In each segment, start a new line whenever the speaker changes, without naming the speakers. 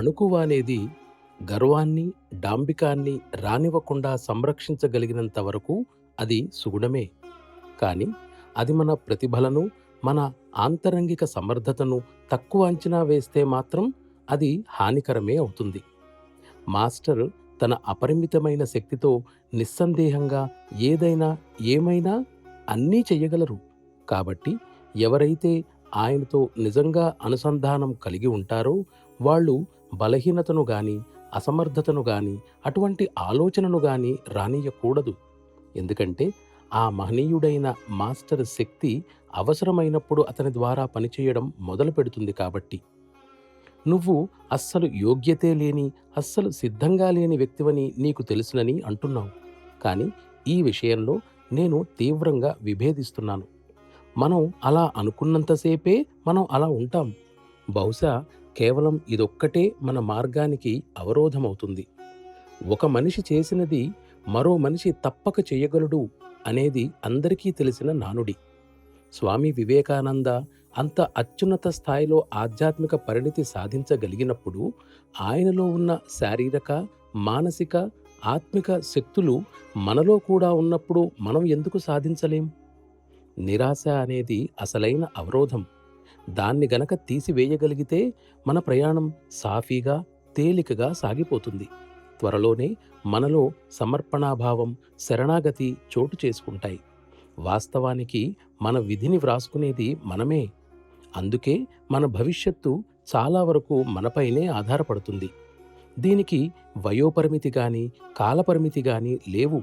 అణుకువ అనేది గర్వాన్ని, డాంబికాన్ని రానివ్వకుండా సంరక్షించగలిగినంత వరకు అది సుగుణమే. కానీ అది మన ప్రతిభలను, మన ఆంతరంగిక సమర్థతను తక్కువ అంచనా వేస్తే మాత్రం అది హానికరమే అవుతుంది. మాస్టర్ తన అపరిమితమైన శక్తితో నిస్సందేహంగా ఏదైనా, ఏమైనా అన్నీ చెయ్యగలరు. కాబట్టి ఎవరైతే ఆయనతో నిజంగా అనుసంధానం కలిగి ఉంటారో వాళ్ళు బలహీనతను గాని, అసమర్థతను గాని, అటువంటి ఆలోచనను గాని రానియ్యకూడదు. ఎందుకంటే ఆ మహనీయుడైన మాస్టర్ శక్తి అవసరమైనప్పుడు అతని ద్వారా పనిచేయడం మొదలుపెడుతుంది కాబట్టి. నువ్వు అస్సలు యోగ్యతే లేని, అస్సలు సిద్ధంగా లేని వ్యక్తివని నీకు తెలుసునని అంటున్నావు. కానీ ఈ విషయంలో నేను తీవ్రంగా విభేదిస్తున్నాను. మనం అలా అనుకున్నంతసేపే మనం అలా ఉంటాం. బహుశా కేవలం ఇదొక్కటే మన మార్గానికి అవరోధమవుతుంది. ఒక మనిషి చేసినది మరో మనిషి తప్పక చెయ్యగలడు అనేది అందరికీ తెలిసిన నానుడి. స్వామి వివేకానంద అంత అత్యున్నత స్థాయిలో ఆధ్యాత్మిక పరిణితి సాధించగలిగినప్పుడు ఆయనలో ఉన్న శారీరక, మానసిక, ఆత్మిక శక్తులు మనలో కూడా ఉన్నప్పుడు మనం ఎందుకు సాధించలేం? నిరాశ అనేది అసలైన అవరోధం. దాన్ని గనక తీసివేయగలిగితే మన ప్రయాణం సాఫీగా, తేలికగా సాగిపోతుంది. త్వరలోనే మనలో సమర్పణాభావం, శరణాగతి చోటు చేసుకుంటాయి. వాస్తవానికి మన విధిని వ్రాసుకునేది మనమే. అందుకే మన భవిష్యత్తు చాలా వరకు మనపైనే ఆధారపడుతుంది. దీనికి వయోపరిమితి గాని, కాలపరిమితి గాని లేవు.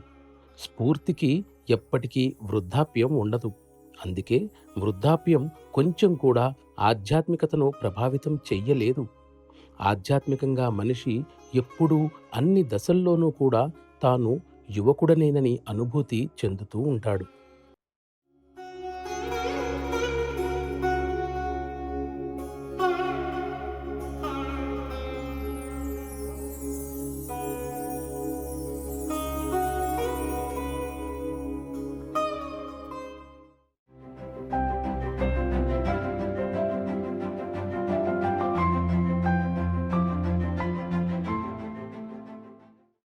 స్ఫూర్తికి ఎప్పటికీ వృద్ధాప్యం ఉండదు. అందుకే వృద్ధాప్యం కొంచెం కూడా ఆధ్యాత్మికతను ప్రభావితం చెయ్యలేదు. ఆధ్యాత్మికంగా మనిషి ఎప్పుడూ అన్ని దశల్లోనూ కూడా తాను యువకుడనేనని అనుభూతి చెందుతూ ఉంటాడు.